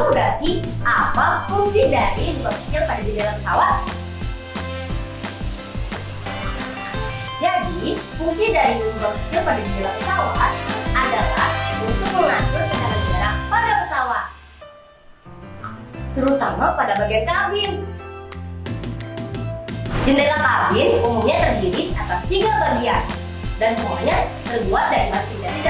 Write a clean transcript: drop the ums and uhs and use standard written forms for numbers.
Tahu nggak sih apa fungsi dari lubang kecil pada jendela pesawat? Jadi, fungsi dari lubang kecil pada jendela pesawat adalah untuk mengatur tekanan udara pada pesawat, terutama pada bagian kabin. Jendela kabin umumnya terdiri atas 3 bagian dan semuanya terbuat dari bahan sintetis